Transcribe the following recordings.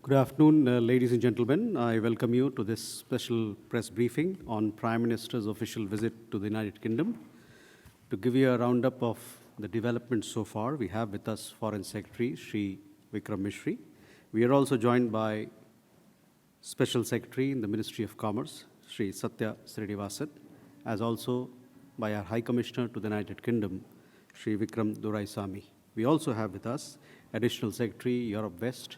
Good afternoon, ladies and gentlemen. I welcome you to this special press briefing on Prime Minister's official visit to the United Kingdom. To give you a roundup of the developments so far, we have with us Foreign Secretary Sri Vikram Misri. We are also joined by Special Secretary in the Ministry of Commerce, Sri Satya Srinivasan, as also by our High Commissioner to the United Kingdom, Sri Vikram Duraisamy. We also have with us Additional Secretary Europe West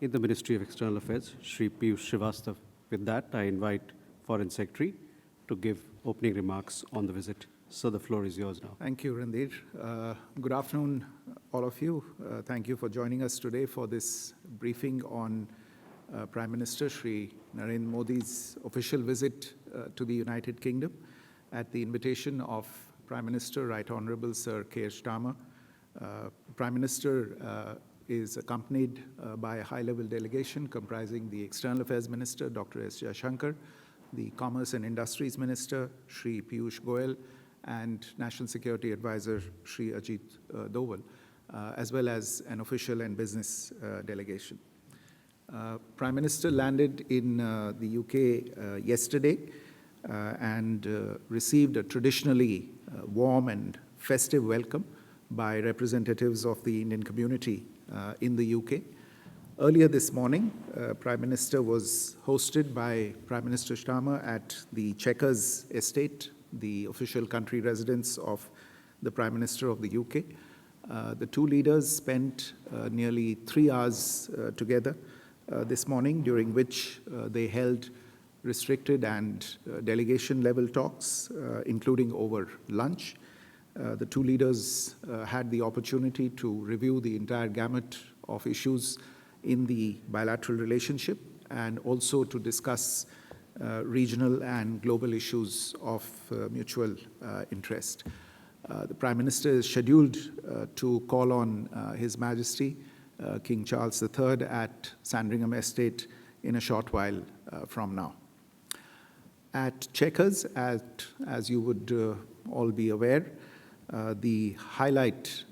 in the Ministry of External Affairs, Sri Piyush Srivastav. With that, I invite Foreign Secretary to give opening remarks on the visit. So the floor is yours now. Thank you, Randir. Good afternoon, all of you. Thank you for joining us today for this briefing on Prime Minister Sri Narendra Modi's official visit to the United Kingdom at the invitation of Prime Minister Right Honourable Sir Keir Starmer. Prime Minister is accompanied by a high-level delegation comprising the External Affairs Minister, Dr. S. Jaishankar, the Commerce and Industries Minister, Sri Piyush Goyal, and National Security Advisor, Sri Ajit Doval, as well as an official and business delegation. Prime Minister landed in the UK yesterday and received a traditionally warm and festive welcome by representatives of the Indian community in the UK. Earlier this morning, Prime Minister was hosted by Prime Minister Starmer at the Chequers Estate, the official country residence of the Prime Minister of the UK. The two leaders spent nearly 3 hours together this morning, during which they held restricted and delegation-level talks, including over lunch. The two leaders had the opportunity to review the entire gamut of issues in the bilateral relationship and also to discuss regional and global issues of mutual interest. The Prime Minister is scheduled to call on His Majesty King Charles III at Sandringham Estate in a short while from now. At Chequers, as you would all be aware, the highlight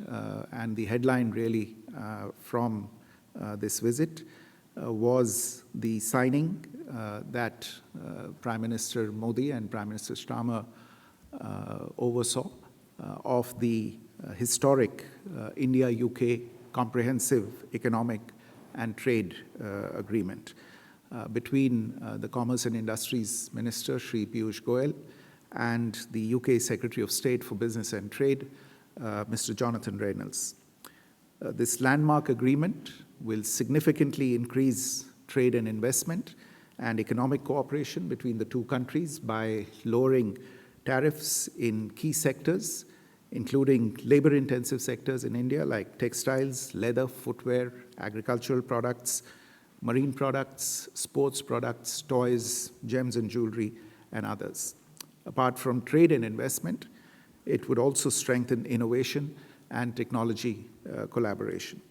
and the headline really from this visit was the signing that Prime Minister Modi and Prime Minister Starmer oversaw of the historic India-UK Comprehensive Economic and Trade Agreement between the Commerce and Industries Minister, Sri Piyush Goyal, and the UK Secretary of State for Business and Trade, Mr. Jonathan Reynolds. This landmark agreement will significantly increase trade and investment and economic cooperation between the two countries by lowering tariffs in key sectors, including labor-intensive sectors in India like textiles, leather, footwear, agricultural products, marine products, sports products, toys, gems and jewelry, and others. Apart from trade and investment, it would also strengthen innovation and technology collaboration.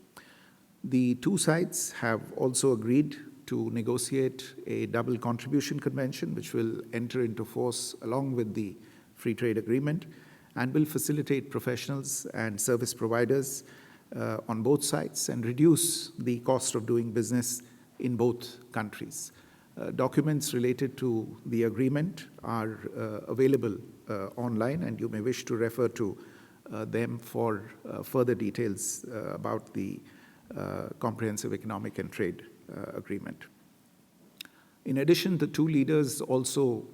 The two sides have also agreed to negotiate a double contribution convention, which will enter into force along with the free trade agreement and will facilitate professionals and service providers on both sides and reduce the cost of doing business in both countries. Documents related to the agreement are available online, and you may wish to refer to them for further details about the Comprehensive Economic and Trade Agreement. In addition, the two leaders also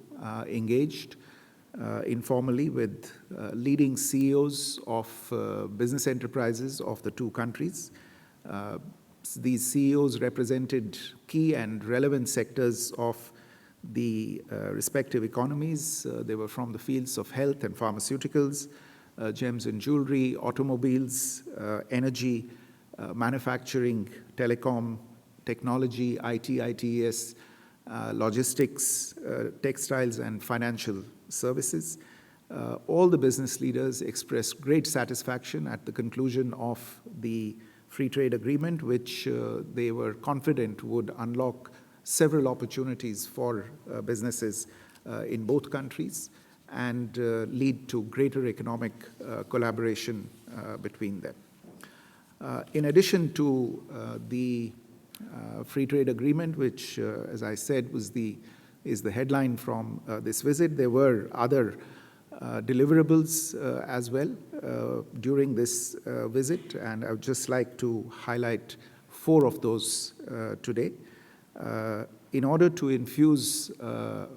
engaged informally with leading CEOs of business enterprises of the two countries. These CEOs represented key and relevant sectors of the respective economies. They were from the fields of health and pharmaceuticals, gems and jewelry, automobiles, energy, manufacturing, telecom, technology, IT, ITES, logistics, textiles, and financial services. All the business leaders expressed great satisfaction at the conclusion of the free trade agreement, which they were confident would unlock several opportunities for businesses in both countries and lead to greater economic collaboration between them. In addition to the free trade agreement, which, as I said, is the headline from this visit. There were other deliverables as well during this visit, and I would just like to highlight 4 of those today. In order to infuse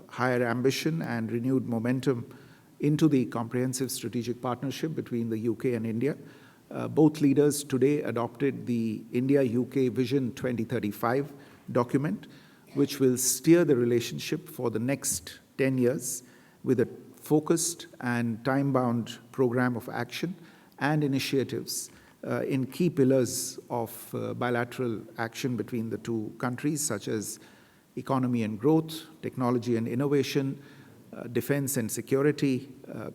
higher ambition and renewed momentum into the comprehensive strategic partnership between the UK and India, both leaders today adopted the India-UK Vision 2035 document, which will steer the relationship for the next 10 years with a focused and time-bound program of action and initiatives in key pillars of bilateral action between the 2 countries, such as economy and growth, technology and innovation, defense and security,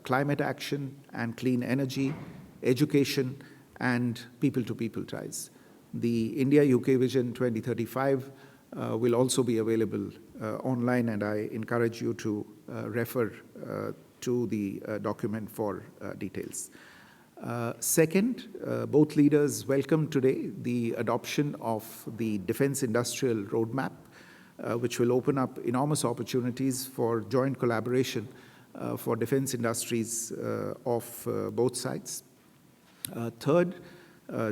climate action and clean energy, education, and people-to-people ties. The India-UK Vision 2035 will also be available online, and I encourage you to refer to the document for details. Second, both leaders welcomed today the adoption of the Defense Industrial Roadmap, which will open up enormous opportunities for joint collaboration for defense industries of both sides. Third,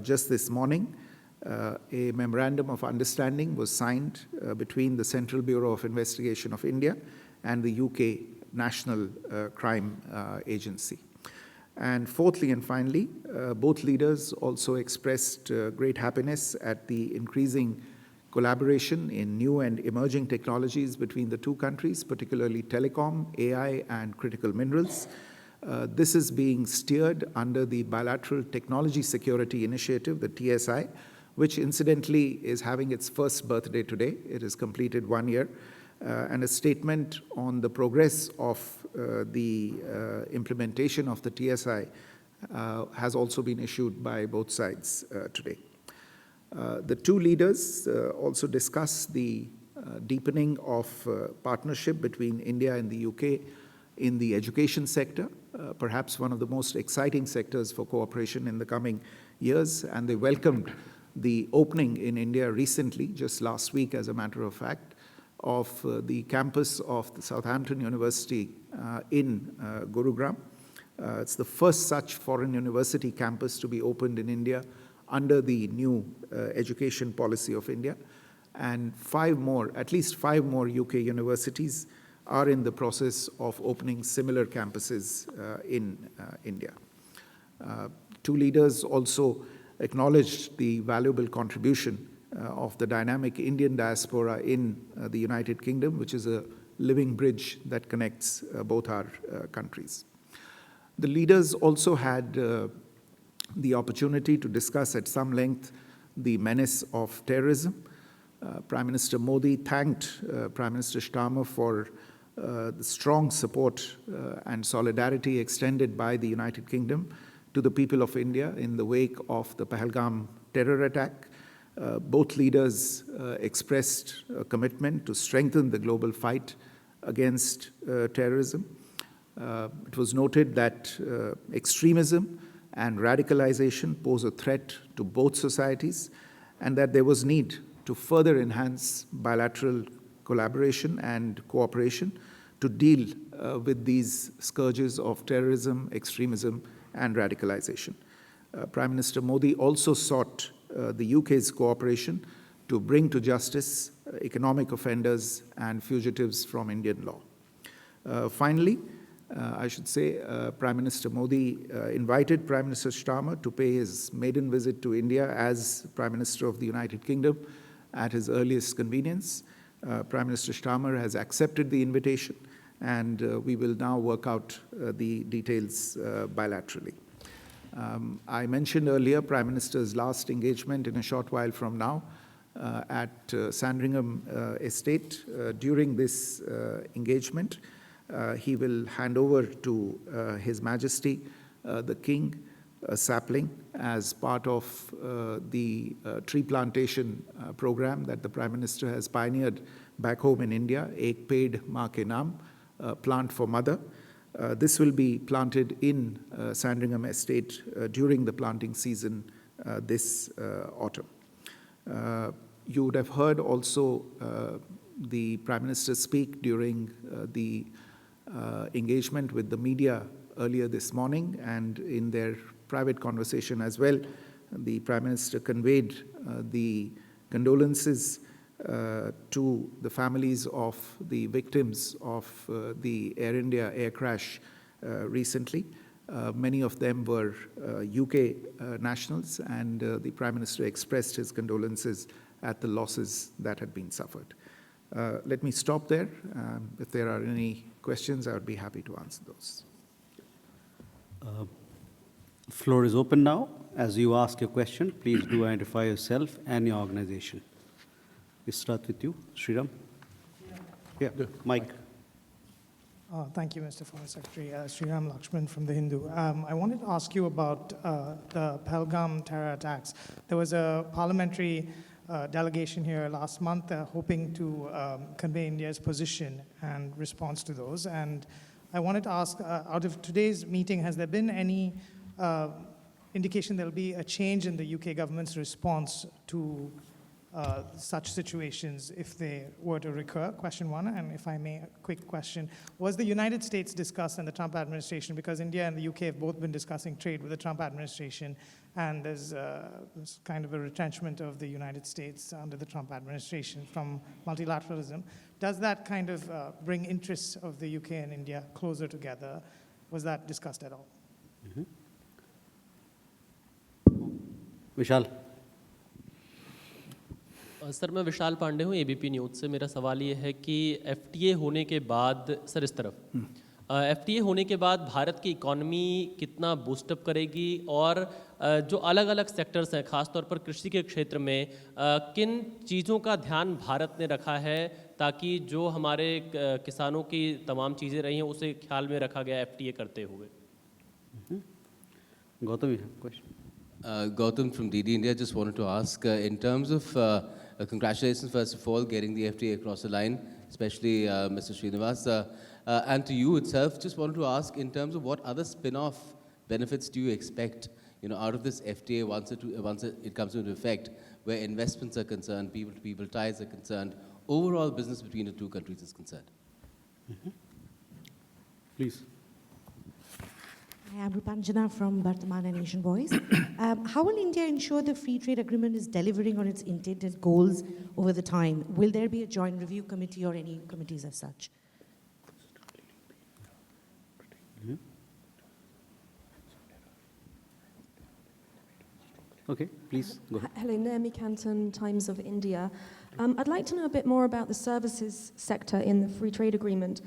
just this morning, a memorandum of understanding was signed between the Central Bureau of Investigation of India and the UK National Crime Agency. And fourthly and finally, both leaders also expressed great happiness at the increasing collaboration in new and emerging technologies between the 2 countries, particularly telecom, AI, and critical minerals. This is being steered under the Bilateral Technology Security Initiative, the TSI, which incidentally is having its first birthday today. It has completed 1 year. And a statement on the progress of the implementation of the TSI has also been issued by both sides today. The 2 leaders also discussed the deepening of partnership between India and the UK in the education sector, perhaps one of the most exciting sectors for cooperation in the coming years, and they welcomed the opening in India recently, just last week as a matter of fact, of the campus of the Southampton University in Gurugram. It's the first such foreign university campus to be opened in India under the new education policy of India. And at least 5 more UK universities are in the process of opening similar campuses in India. 2 leaders also acknowledged the valuable contribution of the dynamic Indian diaspora in the United Kingdom, which is a living bridge that connects both our countries. The leaders also had the opportunity to discuss at some length the menace of terrorism. Prime Minister Modi thanked Prime Minister Starmer for the strong support and solidarity extended by the United Kingdom to the people of India in the wake of the Pahalgam terror attack. Both leaders expressed a commitment to strengthen the global fight against terrorism. It was noted that extremism and radicalization pose a threat to both societies, and that there was need to further enhance bilateral collaboration and cooperation to deal with these scourges of terrorism, extremism, and radicalization. Prime Minister Modi also sought the UK's cooperation to bring to justice economic offenders and fugitives from Indian law. Finally, I should say, Prime Minister Modi invited Prime Minister Starmer to pay his maiden visit to India as Prime Minister of the United Kingdom at his earliest convenience. Prime Minister Starmer has accepted the invitation, and we will now work out the details bilaterally. I mentioned earlier Prime Minister's last engagement in a short while from now at Sandringham Estate. During this engagement, he will hand over to His Majesty the King a sapling as part of the tree plantation program that the Prime Minister has pioneered back home in India, Ek Ped Maa Ke Naam, Plant for Mother. This will be planted in Sandringham Estate during the planting season this autumn. You would have heard also the Prime Minister speak during the engagement with the media earlier this morning, and in their private conversation as well. The Prime Minister conveyed the condolences to the families of the victims of the Air India air crash recently. Many of them were UK nationals, and the Prime Minister expressed his condolences at the losses that had been suffered. Let me stop there. If there are any questions, I would be happy to answer those. Floor is open now. As you ask your question, please do identify yourself and your organization. We start with you, Sriram. Yeah, Mike. Thank you, Mr. Foreign Secretary. Sriram Lakshman from The Hindu. I wanted to ask you about the Pahalgam terror attacks. There was a parliamentary delegation here last month hoping to convey India's position and response to those. And I wanted to ask, out of today's meeting, has there been any indication there will be a change in the UK government's response to such situations if they were to recur? Question one. And if I may, a quick question. Was the United States discussed in the Trump administration? Because India and the UK have both been discussing trade with the Trump administration, and there's kind of a retrenchment of the United States under the Trump administration from multilateralism. Does that kind of bring interests of the UK and India closer together? Was that discussed at all? Mm-hmm. Vishal. Sir मैं विशाल पांडे हूँ ABP news से। मेरा सवाल ये है कि FTA होने के बाद सर इस तरफ FTA होने के बाद भारत की इकॉनमी कितना बूस्टअप करेगी, और जो अलग अलग सेक्टर्स हैं खासतौर पर कृषि के क्षेत्र में किन चीज़ों का ध्यान भारत ने रखा है ताकि जो हमारे किसानों की तमाम चीज़ें रही हैं उसे ख्याल में रखा गया FTA करते हुए? Gautam, you have a question? Gautam from DD India. Just wanted to ask, in terms of congratulations first of all getting the FTA across the line, especially Mr. Srinivas, and to you itself. Just wanted to ask, in terms of what other spin-off benefits do you expect, out of this FTA once it comes into effect, where investments are concerned, people-to-people ties are concerned, overall business between the two countries is concerned? Mm-hmm. Please. Hi, I'm Rupanjana from Bhartaman and Asian Voice. How will India ensure the free trade agreement is delivering on its intended goals over the time? Will there be a joint review committee or any committees as such? Mm-hmm. Okay, please go ahead. Hello, Naomi Canton, Times of India. I'd like to know a bit more about the services sector in the free trade agreement.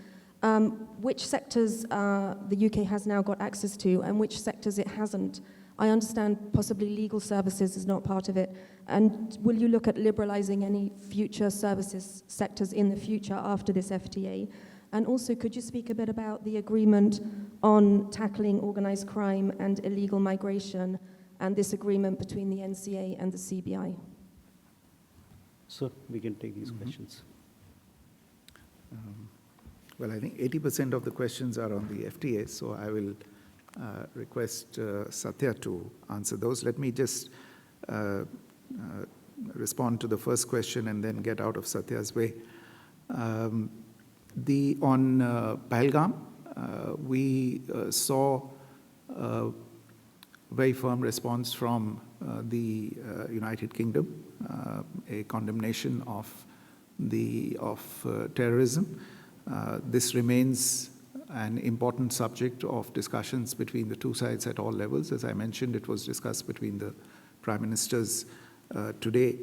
Which sectors the UK has now got access to and which sectors it hasn't? I understand possibly legal services is not part of it. And will you look at liberalising any future services sectors in the future after this FTA? And also, could you speak a bit about the agreement on tackling organised crime and illegal migration and this agreement between the NCA and the CBI? So we can take these questions. Well, I think 80% of the questions are on the FTA, so I will request Satya to answer those. Let me just respond to the first question and then get out of Satya's way. On Pahalgam, we saw a very firm response from the United Kingdom, a condemnation of terrorism. This remains an important subject of discussions between the two sides at all levels. As I mentioned, it was discussed between the Prime Ministers today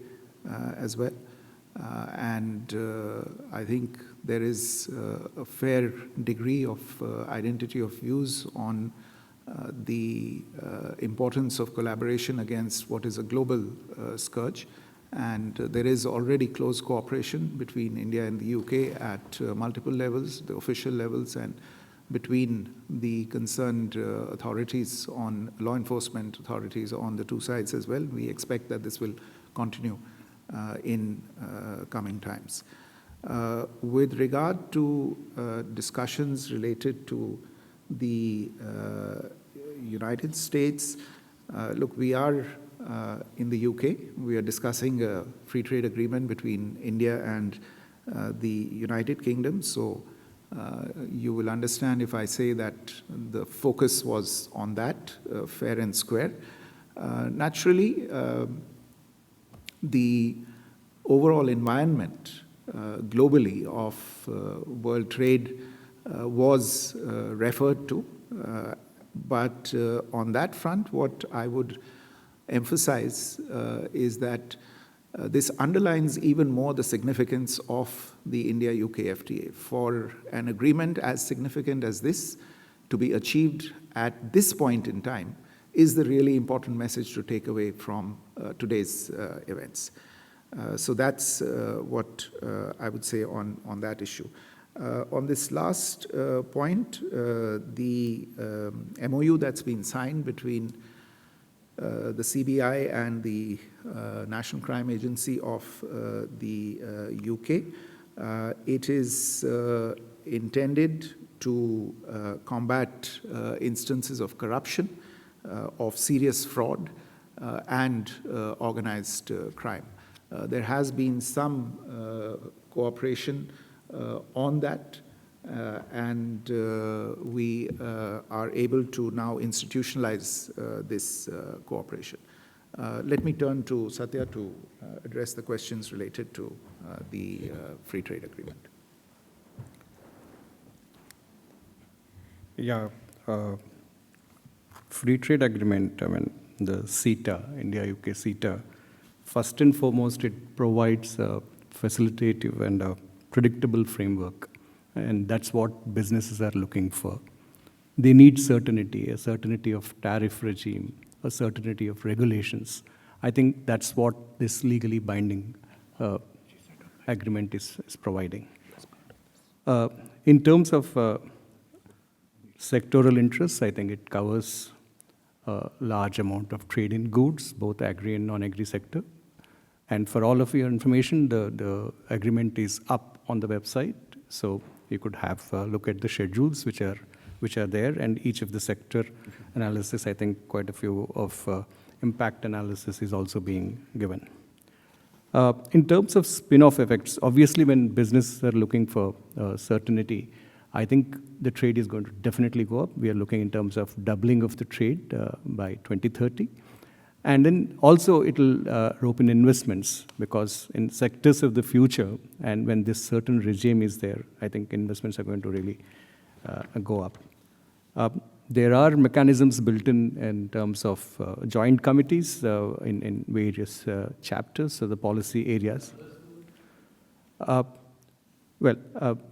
as well. And I think there is a fair degree of identity of views on the importance of collaboration against what is a global scourge. And there is already close cooperation between India and the UK at multiple levels, the official levels, and between the concerned authorities on law enforcement authorities on the two sides as well. We expect that this will continue in coming times. With regard to discussions related to the United States, look, we are in the UK. We are discussing a free trade agreement between India and the United Kingdom. So you will understand if I say that the focus was on that, fair and square. Naturally, the overall environment globally of world trade was referred to. But on that front, what I would emphasize is that this underlines even more the significance of the India-UK FTA. For an agreement as significant as this to be achieved at this point in time is the really important message to take away from today's events. So that's what I would say on that issue. On this last point, the MOU that's been signed between the CBI and the National Crime Agency of the UK, it is intended to combat instances of corruption, of serious fraud, and organized crime. There has been some cooperation on that, and we are able to now institutionalize this cooperation. Let me turn to Satya to address the questions related to the free trade agreement. Yeah, free trade agreement, I mean, the CETA, India-UK CETA, first and foremost, it provides a facilitative and a predictable framework, and that's what businesses are looking for. They need certainty, a certainty of tariff regime, a certainty of regulations. I think that's what this legally binding agreement is providing. In terms of sectoral interests, I think it covers a large amount of trade in goods, both agri and non-agri sector. And for all of your information, the agreement is up on the website, so you could have a look at the schedules which are there, and each of the sector analysis. I think quite a few of impact analysis is also being given. In terms of spin-off effects, obviously when businesses are looking for certainty, I think the trade is going to definitely go up. We are looking in terms of doubling of the trade by 2030. And then also it'll rope in investments, because in sectors of the future, and when this certain regime is there, I think investments are going to really go up. There are mechanisms built in terms of joint committees in various chapters, so the policy areas.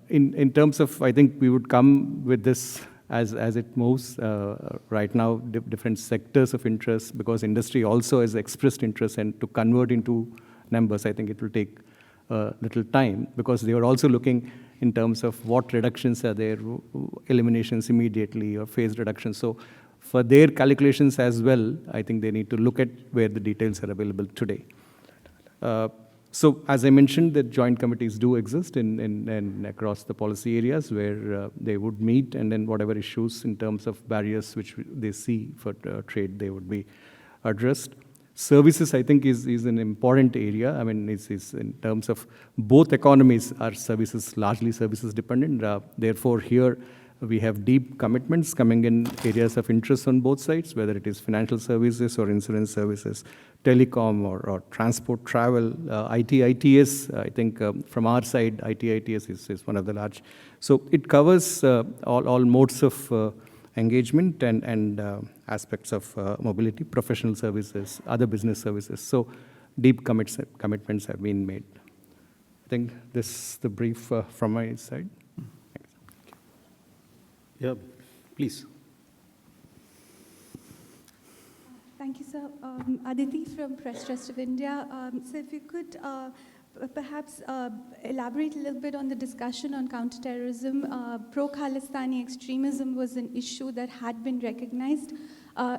In terms of, I think we would come with this as it moves. Right now, different sectors of interest, because industry also has expressed interest, and to convert into numbers, I think it will take a little time, because they are also looking in terms of what reductions are there, eliminations immediately or phased reductions. So for their calculations as well, I think they need to look at where the details are available today. So as I mentioned, the joint committees do exist in across the policy areas where they would meet, and then whatever issues in terms of barriers which they see for trade, they would be addressed. Services, I think, is an important area. I mean, it's in terms of both economies are services, largely services dependent. Therefore, here we have deep commitments coming in areas of interest on both sides, whether it is financial services or insurance services, telecom or transport, travel, IT, ITS. I think from our side, IT, ITS is one of the large. So it covers all modes of engagement and aspects of mobility, professional services, other business services. So deep commitments have been made. I think this is the brief from my side. Thanks. Yeah, please. Thank you, sir. Aditi from Press Trust of India. So if you could perhaps elaborate a little bit on the discussion on counterterrorism. Pro-Khalistani extremism was an issue that had been recognized.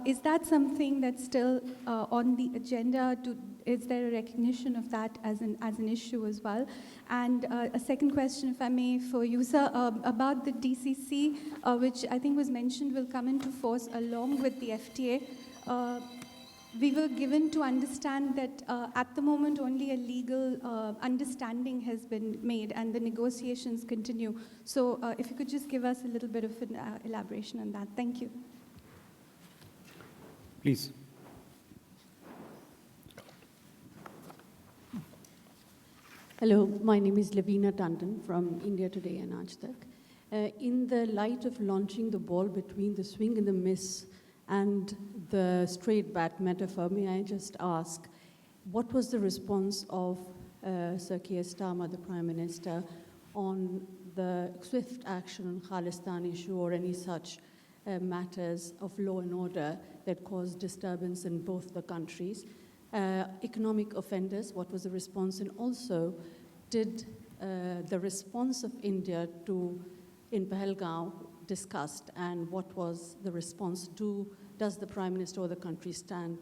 Is that something that's still on the agenda? Is there a recognition of that as an issue as well? And a second question, if I may, for you, sir, about the DCC, which I think was mentioned will come into force along with the FTA. we were given to understand that at the moment only a legal understanding has been made and the negotiations continue. So if you could just give us a little bit of an elaboration on that. Thank you. Please. Hello, my name is Lavina Tandon from India Today and Aaj Tak. In the light of launching the ball between the swing and the miss and the straight bat metaphor, may I just ask, what was the response of Sir Keir Starmer, the Prime Minister, on the swift action on Khalistan issue or any such matters of law and order that caused disturbance in both the countries? Economic offenders, what was the response? And also, did the response of India in Pahalgam discussed, and what was the response? Does the Prime Minister or the country stand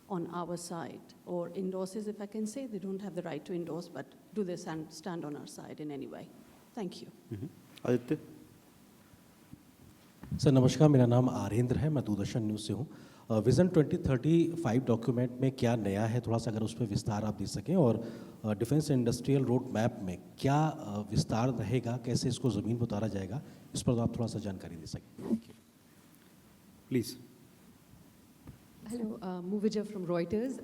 on our side, or endorses, if I can say? They don't have the right to endorse, but do they stand on our side in any way? Thank you. Aditya? Sir नमस्कार, मेरा नाम आरेंद्र है, मैं Doordarshan news से हूँ। Vision 2035 document में क्या नया है, थोड़ा सा अगर उस पर विस्तार आप दे सकें, और डिफेंस इंडस्ट्रियल रोड मैप में क्या विस्तार रहेगा, कैसे इसको ज़मीन पर उतारा जाएगा, इस पर आप थोड़ा सा जानकारी दे सकें। Please. Hello, Muvija from Reuters.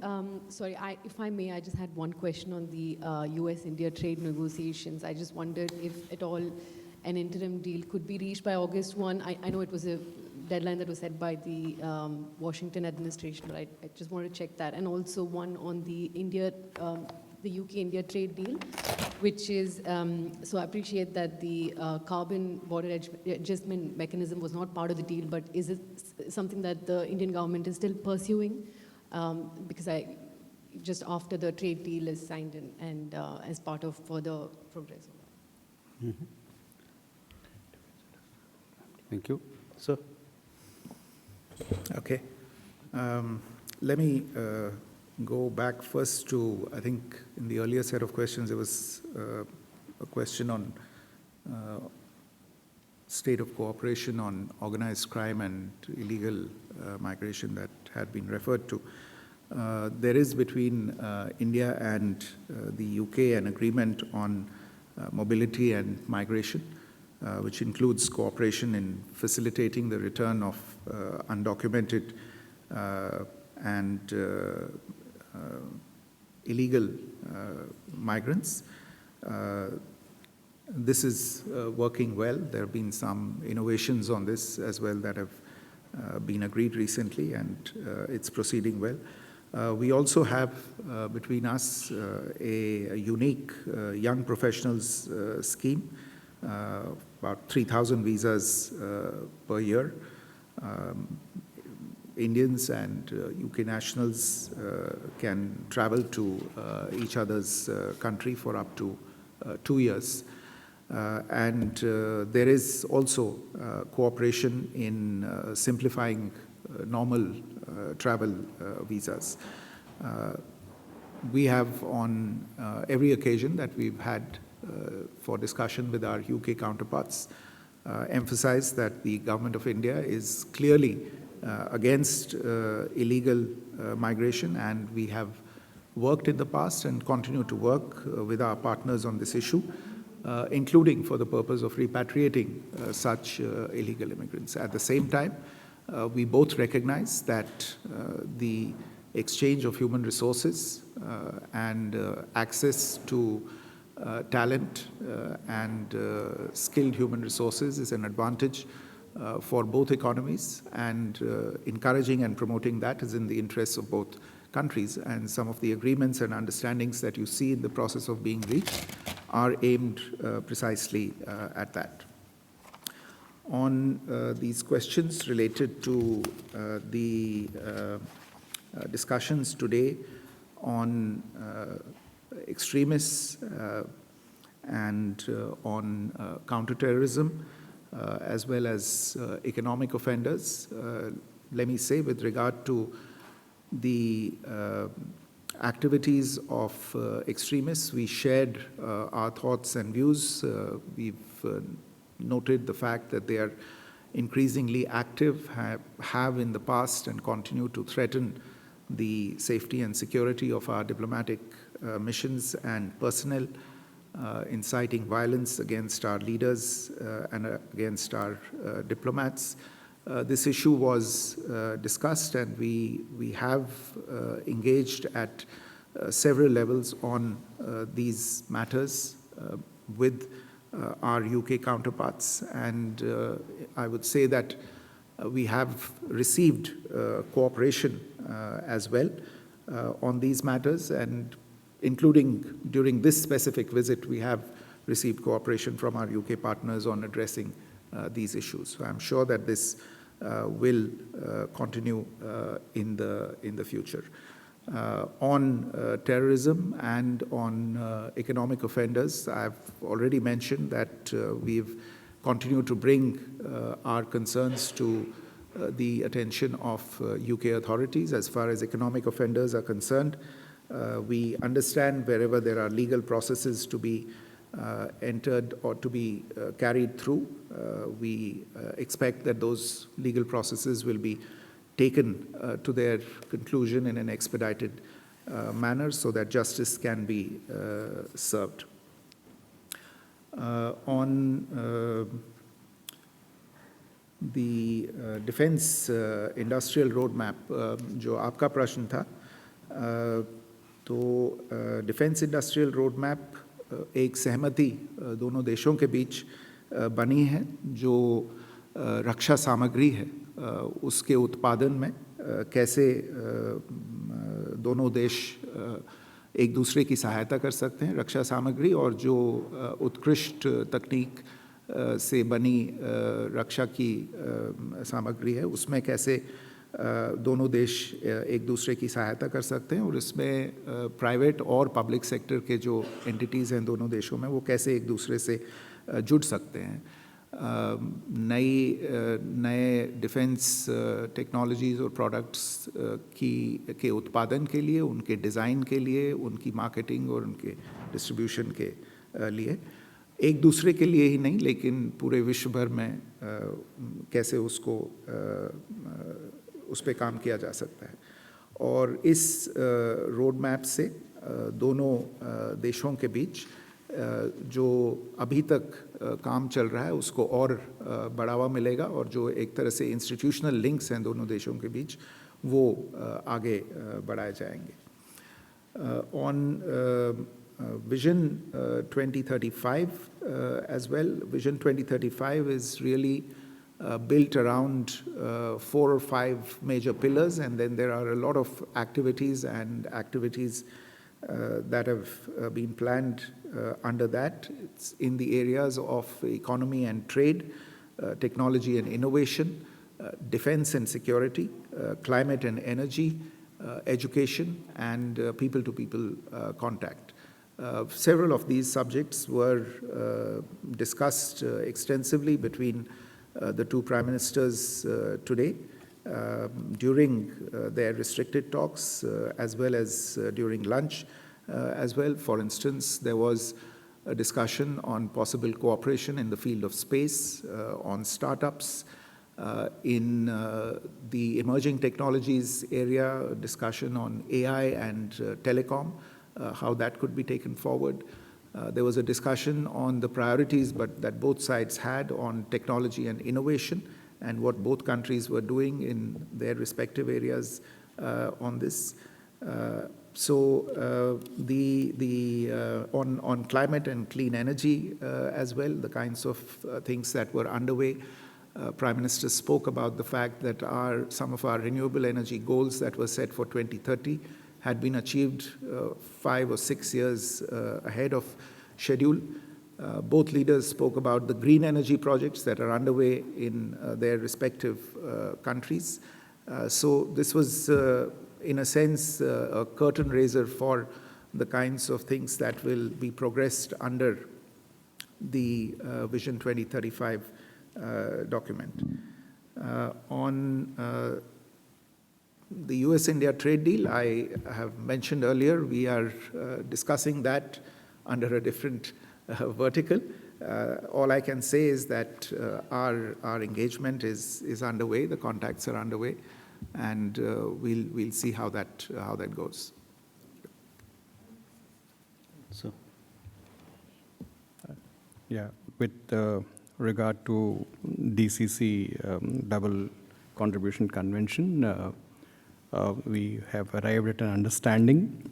Sorry, if I may, I just had one question on the US-India trade negotiations. I just wondered if at all an interim deal could be reached by August 1. I know it was a deadline that was set by the Washington administration, but I just wanted to check that. And also one on the UK-India trade deal, which is, so I appreciate that the carbon border adjustment mechanism was not part of the deal, but is it something that the Indian government is still pursuing? Because just after the trade deal is signed and as part of further progress. Mm-hmm. Thank you. Sir? Okay. Let me go back first to, I think in the earlier set of questions, there was a question on state of cooperation on organized crime and illegal migration that had been referred to. There is between India and the UK an agreement on mobility and migration, which includes cooperation in facilitating the return of undocumented and illegal migrants. This is working well. There have been some innovations on this as well that have been agreed recently, and it's proceeding well. We also have between us a unique young professionals scheme, about 3,000 visas per year. Indians and UK nationals can travel to each other's country for up to 2 years. And there is also cooperation in simplifying normal travel visas. We have on every occasion that we've had for discussion with our UK counterparts emphasized that the government of India is clearly against illegal migration, and we have worked in the past and continue to work with our partners on this issue, including for the purpose of repatriating such illegal immigrants. At the same time, we both recognize that the exchange of human resources and access to talent and skilled human resources is an advantage for both economies, and encouraging and promoting that is in the interests of both countries. And some of the agreements and understandings that you see in the process of being reached are aimed precisely at that. On these questions related to the discussions today on extremists and on counterterrorism, as well as economic offenders, let me say with regard to the activities of extremists, we shared our thoughts and views. We've noted the fact that they are increasingly active, have in the past and continue to threaten the safety and security of our diplomatic missions and personnel, inciting violence against our leaders and against our diplomats. This issue was discussed, and we have engaged at several levels on these matters with our UK counterparts. And I would say that we have received cooperation as well on these matters, and including during this specific visit, we have received cooperation from our UK partners on addressing these issues. So I'm sure that this will continue in the future. On terrorism and on economic offenders, I've already mentioned that we've continued to bring our concerns to the attention of UK authorities. As far as economic offenders are concerned, we understand wherever there are legal processes to be entered or to be carried through, we expect that those legal processes will be taken to their conclusion in an expedited manner so that justice can be served. On the defense industrial roadmap, जो आपका प्रश्न था, तो defence industrial road map एक सहमति दोनों देशों के बीच बनी है जो रक्षा सामग्री है उसके उत्पादन में कैसे दोनों देश एक दूसरे की सहायता कर सकते हैं रक्षा सामग्री और जो उत्कृष्ट तकनीक से बनी रक्षा की सामग्री है उसमें कैसे दोनों देश एक दूसरे की सहायता कर सकते हैं और इसमें प्राइवेट और पब्लिक सेक्टर के जो एंटिटीज़ हैं दोनों देशों में वो कैसे एक दूसरे से जुड़ सकते हैं नए डिफेंस टेक्नोलॉजीज़ और प्रोडक्ट्स के उत्पादन के लिए उनके डिज़ाइन के लिए उनकी मार्केटिंग और उनके डिस्ट्रीब्यूशन के लिए एक दूसरे के लिए ही नहीं लेकिन पूरे विश्व भर में कैसे उसको उस पर काम किया जा सकता है और इस रोड मैप से दोनों देशों के बीच जो अभी तक काम चल रहा है उसको और बढ़ावा मिलेगा और जो एक तरह से इंस्टीट्यूशनल लिंक्स हैं दोनों देशों के बीच वो आगे बढ़ाए जाएंगे on Vision 2035 as well. Vision 2035 is really built around 4 or 5 major pillars, and then there are a lot of activities that have been planned under that. It's in the areas of economy and trade, technology and innovation, defense and security, climate and energy, education, and people-to-people contact. Several of these subjects were discussed extensively between the two prime ministers today during their restricted talks as well as during lunch as well. For instance, there was a discussion on possible cooperation in the field of space, on startups, in the emerging technologies area, a discussion on AI and telecom. How that could be taken forward. There was a discussion on the priorities that both sides had on technology and innovation and what both countries were doing in their respective areas on this. On climate and clean energy as well, the kinds of things that were underway. Prime Minister spoke about the fact that some of our renewable energy goals that were set for 2030 had been achieved 5 or 6 years ahead of schedule. Both leaders spoke about the green energy projects that are underway in their respective countries. So this was, in a sense, a curtain raiser for the kinds of things that will be progressed under the Vision 2035 document. On the US-India trade deal, I have mentioned earlier, we are discussing that under a different vertical. All I can say is that our engagement is underway, the contacts are underway. and we'll see how that goes. So, Yeah, with regard to DCC double contribution convention, we have arrived at an understanding.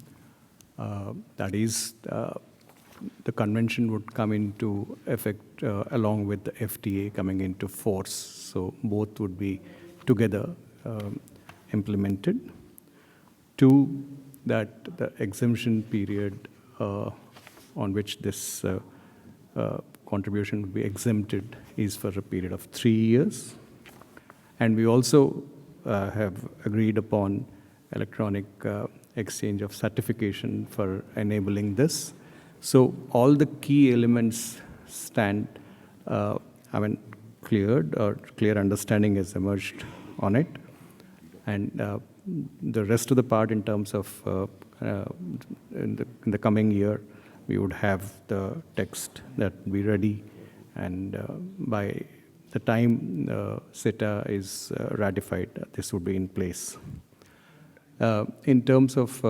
That is, the convention would come into effect along with the FTA coming into force. So both would be together implemented. Two, that the exemption period on which this contribution would be exempted is for a period of 3 years. And we also have agreed upon electronic exchange of certification for enabling this. So all the key elements stand, cleared, or clear understanding has emerged on it. And the rest of the part in terms of in the coming year, we would have the text that will be ready, and by the time CETA is ratified, this would be in place. In terms of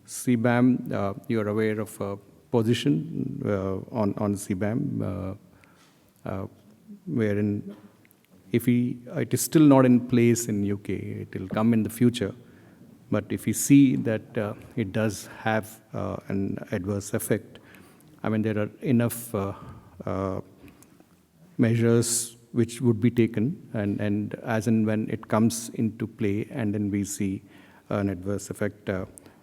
CBAM, you're aware of a position on CBAM, wherein it is still not in place in UK, it will come in the future. But if we see that it does have an adverse effect, there are enough measures which would be taken, and as and when it comes into play and then we see an adverse effect,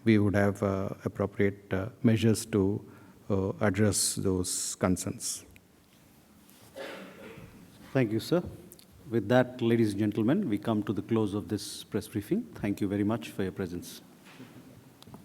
we would have appropriate measures to address those concerns. thank you, sir. With that, ladies and gentlemen, we come to the close of this press briefing. Thank you very much for your presence.